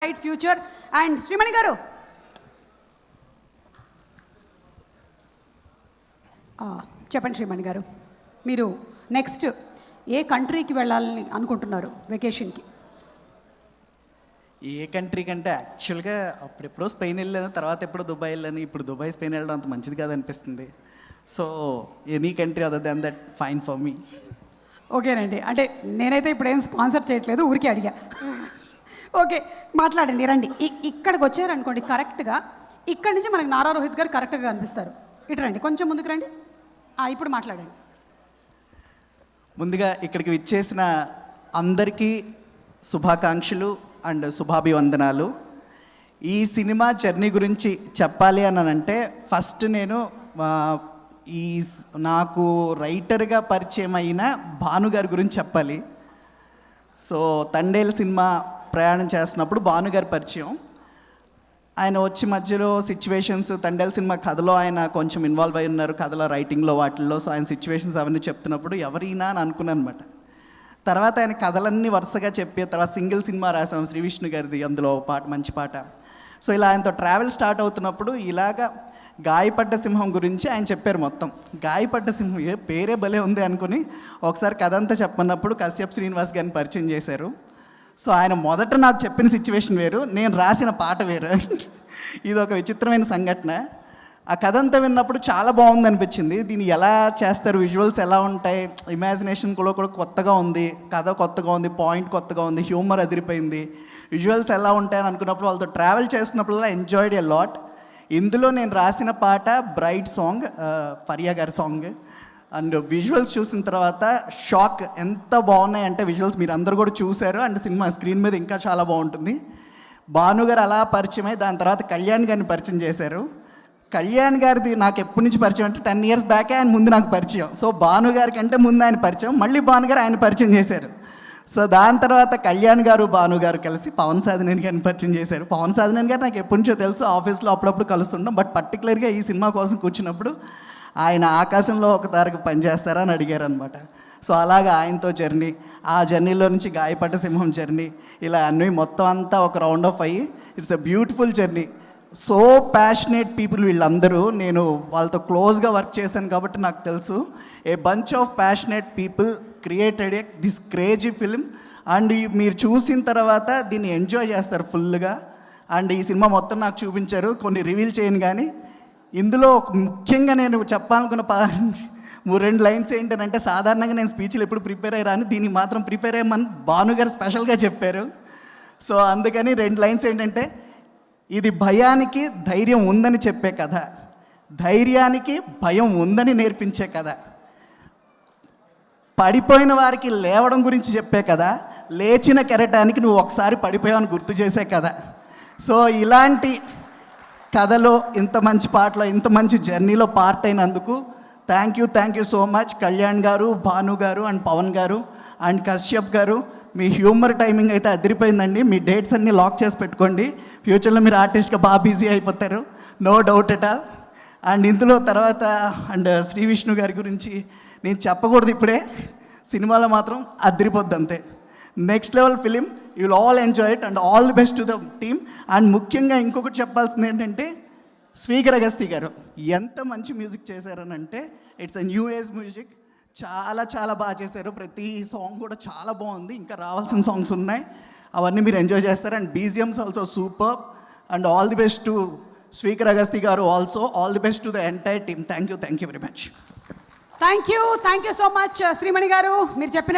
bright future. And Srimani garu, చెప్పండి శ్రీమణి గారు, మీరు next ఏ కంట్రీకి వెళ్ళాలని అనుకుంటున్నారు వెకేషన్కి? ఏ కంట్రీ కంటే యాక్చువల్గా అప్పుడెప్పుడో స్పెయిన్ వెళ్ళాను, తర్వాత ఎప్పుడో దుబాయ్ వెళ్ళాను. ఇప్పుడు దుబాయ్ స్పెయిన్ వెళ్ళడం అంత మంచిది కాదనిపిస్తుంది. So any country other than that fine for me. ఓకేనండి, అంటే నేనైతే ఇప్పుడు ఏం స్పాన్సర్ చేయట్లేదు, ఊరికే అడిగా. ఓకే, మాట్లాడండి, రండి. ఇక్కడికి వచ్చారనుకోండి కరెక్ట్గా, ఇక్కడి నుంచి మనకి నారా రోహిత్ గారు కరెక్ట్గా కనిపిస్తారు. ఇటు రండి, కొంచెం ముందుకు రండి. ఇప్పుడు మాట్లాడండి. ముందుగా ఇక్కడికి విచ్చేసిన అందరికీ శుభాకాంక్షలు అండ్ శుభాభివందనాలు. ఈ సినిమా జర్నీ గురించి చెప్పాలి అని అంటే ఫస్ట్ నేను నాకు రైటర్గా పరిచయం అయిన భానుగారి గురించి చెప్పాలి. సో తండేల్ సినిమా ప్రయాణం చేస్తున్నప్పుడు భానుగారి పరిచయం. ఆయన వచ్చి మధ్యలో సిచ్యువేషన్స్, తండేల్ సినిమా కథలో ఆయన కొంచెం ఇన్వాల్వ్ అయి ఉన్నారు, కథలో రైటింగ్లో వాటిల్లో. సో ఆయన సిచ్యువేషన్స్ అవన్నీ చెప్తున్నప్పుడు ఎవరైనా అని అనుకున్నాను అనమాట. తర్వాత ఆయన కథలన్నీ వరుసగా చెప్పి తర్వాత సింగిల్ సినిమా రాసాం శ్రీ విష్ణు గారిది, అందులో పాట మంచి పాట. సో ఇలా ఆయనతో ట్రావెల్ స్టార్ట్ అవుతున్నప్పుడు ఇలాగా గాయపడ్డ సింహం గురించి ఆయన చెప్పారు మొత్తం. గాయపడ్డ సింహం ఏ పేరే భలే ఉంది అనుకుని ఒకసారి కథ అంతా చెప్పన్నప్పుడు కశ్యప్ శ్రీనివాస్ గారిని పరిచయం చేశారు. సో ఆయన మొదట నాకు చెప్పిన సిచ్యువేషన్ వేరు, నేను రాసిన పాట వేరు. ఇది ఒక విచిత్రమైన సంఘటన. ఆ కథ అంతా విన్నప్పుడు చాలా బాగుంది అనిపించింది. దీన్ని ఎలా చేస్తారు, విజువల్స్ ఎలా ఉంటాయి, ఇమాజినేషన్ కూడా కొత్తగా ఉంది, కథ కొత్తగా ఉంది, పాయింట్ కొత్తగా ఉంది, హ్యూమర్ అదిరిపోయింది, విజువల్స్ ఎలా ఉంటాయని అనుకున్నప్పుడు వాళ్ళతో ట్రావెల్ చేస్తున్నప్పుడల్లా ఎంజాయ్డ్ ఎ లాట్. ఇందులో నేను రాసిన పాట బ్రైట్ సాంగ్, ఫరియా గారి సాంగ్. అండ్ విజువల్స్ చూసిన తర్వాత షాక్, ఎంత బాగున్నాయి అంటే విజువల్స్ మీరు అందరూ కూడా చూశారు. అండ్ సినిమా స్క్రీన్ మీద ఇంకా చాలా బాగుంటుంది. భాను గారు అలా పరిచయం అయ్యి దాని తర్వాత కళ్యాణ్ గారిని పరిచయం చేశారు. కళ్యాణ్ గారిది నాకు ఎప్పటి నుంచి పరిచయం అంటే 10 years బ్యాకే ఆయన ముందు నాకు పరిచయం. సో భాను గారి కంటే ముందు ఆయన పరిచయం, మళ్ళీ భాను గారు ఆయన పరిచయం చేశారు. సో దాని తర్వాత కళ్యాణ్ గారు భాను గారు కలిసి పవన్ సాధినేని గారిని పరిచయం చేశారు. పవన్ సాధినేని గారు నాకు ఎప్పటి నుంచో తెలుసు, ఆఫీస్లో అప్పుడప్పుడు కలుస్తుంటాం. బట్ పర్టికులర్గా ఈ సినిమా కోసం కూర్చున్నప్పుడు ఆయన ఆకాశంలో ఒక తారకు పనిచేస్తారా అని అడిగారు అనమాట. సో అలాగా ఆయనతో జర్నీ, ఆ జర్నీలో నుంచి గాయపడ్డ సింహం జర్నీ, ఇలా అన్నీ మొత్తం అంతా ఒక రౌండ్ ఆఫ్ అయ్యి it's a beautiful journey. So passionate people వీళ్ళందరూ, నేను వాళ్ళతో క్లోజ్గా వర్క్ చేశాను కాబట్టి నాకు తెలుసు. A bunch of passionate people created this crazy film. And మీరు చూసిన తర్వాత దీన్ని ఎంజాయ్ చేస్తారు ఫుల్గా. అండ్ ఈ సినిమా మొత్తం నాకు చూపించారు, కొన్ని రివీల్ చేయను. కానీ ఇందులో ముఖ్యంగా నేను చెప్పాలనుకున్న 2 lines ఏంటంటే, సాధారణంగా నేను స్పీచ్లు ఎప్పుడు ప్రిపేర్ అయ్యాను, దీనికి మాత్రం ప్రిపేర్ అయ్యమని భాను గారు స్పెషల్గా చెప్పారు. సో అందుకని 2 lines ఏంటంటే, ఇది భయానికి ధైర్యం ఉందని చెప్పే కథ, ధైర్యానికి భయం ఉందని నేర్పించే కథ, పడిపోయిన వారికి లేవడం గురించి చెప్పే కదా, లేచిన కెరటానికి నువ్వు ఒకసారి పడిపోయావని గుర్తు చేసే కథ. సో ఇలాంటి కథలో, ఇంత మంచి పాటలో, ఇంత మంచి జర్నీలో పార్ట్ అయినందుకు thank you so much Kalyan గారు, భాను గారు అండ్ పవన్ గారు అండ్ కశ్యప్ గారు. మీ హ్యూమర్ టైమింగ్ అయితే అదిరిపోయిందండి. మీ డేట్స్ అన్నీ లాక్ చేసి పెట్టుకోండి, ఫ్యూచర్లో మీరు ఆర్టిస్ట్గా బాగా బిజీ అయిపోతారు, no doubt at all. And ఇందులో తర్వాత అండ్ శ్రీ విష్ణు గారి గురించి నేను చెప్పకూడదు ఇప్పుడే, సినిమాలో మాత్రం అదిరిపోద్ది అంతే. Next level film, you will all enjoy it and all the best to the team. And ముఖ్యంగా ఇంకొకటి చెప్పాల్సింది ఏంటంటే, స్వీకర్ అగస్తి గారు ఎంత మంచి మ్యూజిక్ చేశారని అంటే, it's a new age music, చాలా చాలా బాగా చేశారు. ప్రతి సాంగ్ కూడా చాలా బాగుంది, ఇంకా రావాల్సిన సాంగ్స్ ఉన్నాయి, అవన్నీ మీరు ఎంజాయ్ చేస్తారు. And BGMs also super. And all the best to Sweekar Agasthi garu, also all the best to the entire team. Thank you very much. Thank you so much Srimani garu, మీరు చెప్పిన